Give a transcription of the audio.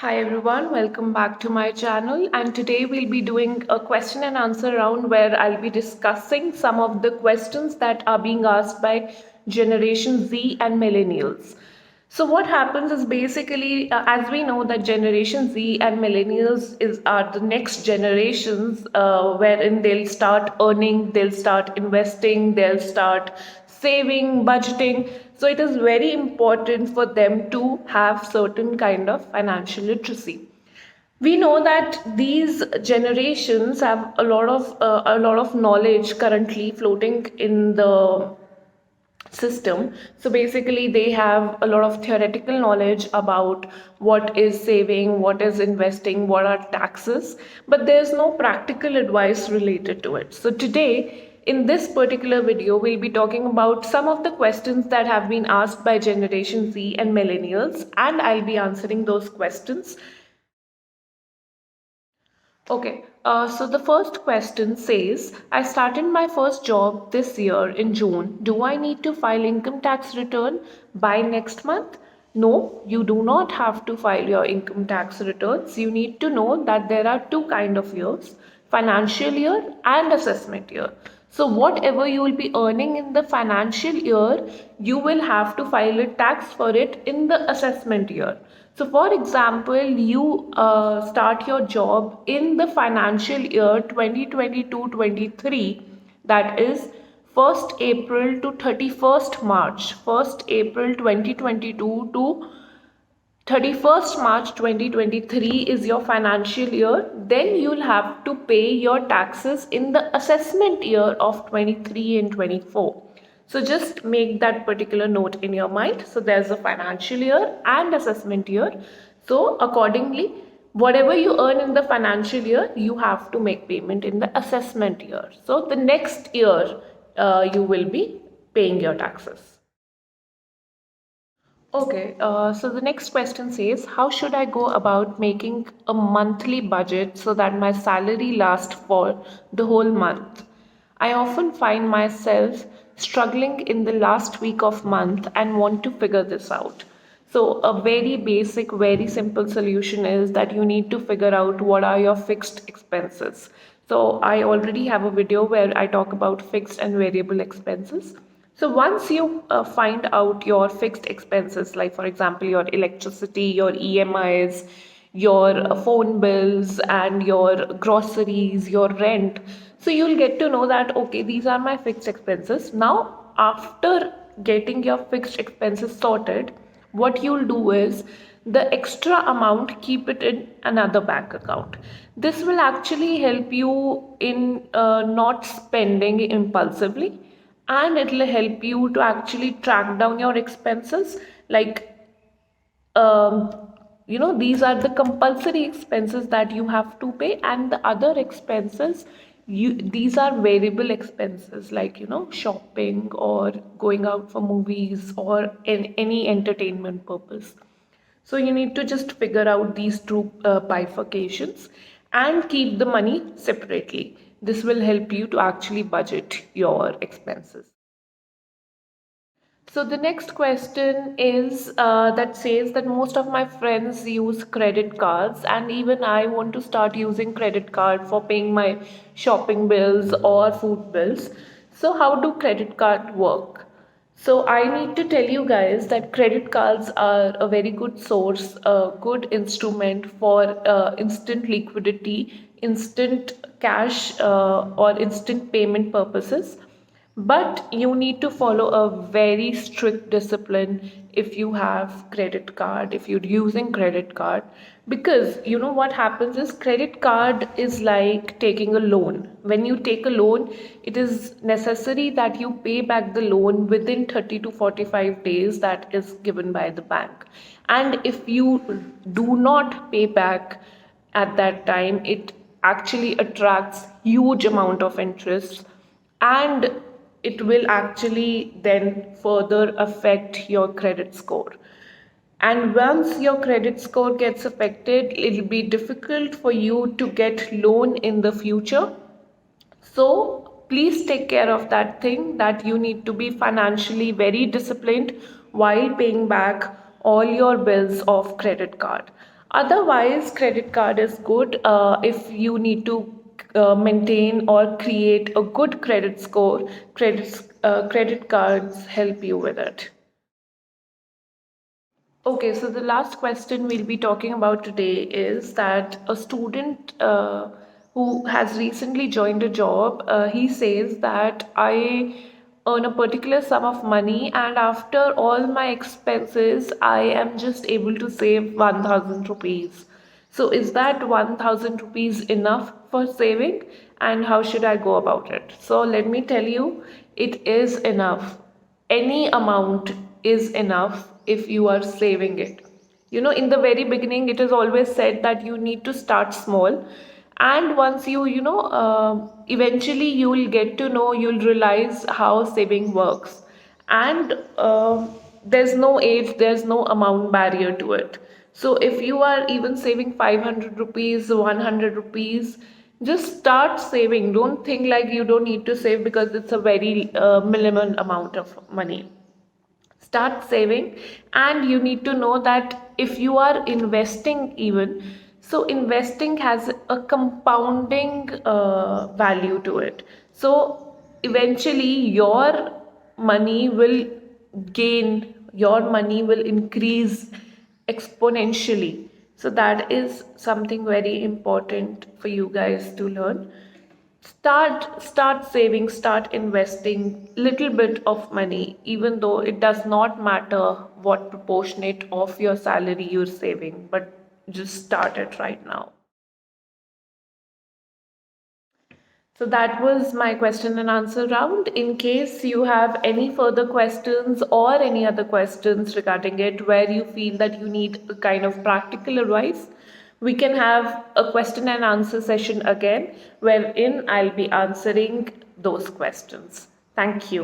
Hi everyone, welcome back to my channel, and today we'll be doing a question and answer round where I'll be discussing some of the questions that are being asked by Generation Z and Millennials. So what happens is basically, as we know that Generation Z and Millennials are the next generations, wherein they'll start earning, they'll start investing, they'll start saving, budgeting. So it is very important for them to have certain kind of financial literacy. We know that these generations have a lot of knowledge currently floating in the system. So basically they have a lot of theoretical knowledge about what is saving, what is investing, what are taxes, but there's no practical advice related to it. So today in this particular video we'll be talking about some of the questions that have been asked by Generation Z and Millennials, and I'll be answering those questions. Okay, so the first question says, I started my first job this year in June. Do I need to file income tax return by next month? No, you do not have to file your income tax returns. You need to know that there are two kind of years, financial year and assessment year. So whatever you will be earning in the financial year, you will have to file a tax for it in the assessment year. So for example, you start your job in the financial year 2022-23, that is 1st April to 31st March, 1st April 2022 to 31st March 2023 is your financial year, then you'll have to pay your taxes in the assessment year of 23 and 24. So just make that particular note in your mind. So there's a financial year and assessment year. So accordingly, whatever you earn in the financial year, you have to make payment in the assessment year. So the next year, you will be paying your taxes. Okay, so the next question says, how should I go about making a monthly budget so that my salary lasts for the whole month? I often find myself struggling in the last week of month and want to figure this out. So a very basic, very simple solution is that you need to figure out what are your fixed expenses. So I already have a video where I talk about fixed and variable expenses. So once you find out your fixed expenses, like for example, your electricity, your EMIs, your phone bills, and your groceries, your rent, so you'll get to know that, okay, these are my fixed expenses. Now, after getting your fixed expenses sorted, what you'll do is the extra amount, keep it in another bank account. This will actually help you in not spending impulsively, and it will help you to actually track down your expenses, like um, these are the compulsory expenses that you have to pay, and the other expenses, these are variable expenses, like shopping or going out for movies or any entertainment purpose. So you need to just figure out these two bifurcations and keep the money separately. This will help you to actually budget your expenses. So the next question is that says that most of my friends use credit cards, and even I want to start using credit card for paying my shopping bills or food bills. So how do credit card work? So I need to tell you guys that credit cards are a very good source, a good instrument for instant liquidity, instant cash, or instant payment purposes. But you need to follow a very strict discipline if you have credit card, if you're using credit card, because what happens is credit card is like taking a loan. When you take a loan, it is necessary that you pay back the loan within 30 to 45 days that is given by the bank. And if you do not pay back at that time, it actually attracts huge amount of interest, and it will actually then further affect your credit score. And once your credit score gets affected, it'll be difficult for you to get loan in the future. So please take care of that thing, that you need to be financially very disciplined while paying back all your bills of credit card. Otherwise, credit card is good if you need to maintain or create a good credit score. Credit cards help you with it. Okay, so the last question we'll be talking about today is that a student who has recently joined a job, he says that I earn a particular sum of money, and after all my expenses, I am just able to save 1000 rupees. So, is that 1000 rupees enough for saving, and how should I go about it? So, let me tell you, it is enough. Any amount is enough if you are saving it. In the very beginning, it is always said that you need to start small, and once eventually you will get to know, you'll realize how saving works. And there's no age, there's no amount barrier to it. So if you are even saving 500 rupees, 100 rupees, just start saving. Don't think like you don't need to save because it's a very minimal amount of money. Start saving, and you need to know that if you are investing, even so, investing has a compounding value to it. So eventually your money will gain, your money will increase exponentially. So that is something very important for you guys to learn. Start saving, start investing little bit of money, even though it does not matter what proportionate of your salary you're saving, but just start it right now. So that was my question and answer round. In case you have any further questions or any other questions regarding it where you feel that you need a kind of practical advice, we can have a question and answer session again wherein I'll be answering those questions. Thank you.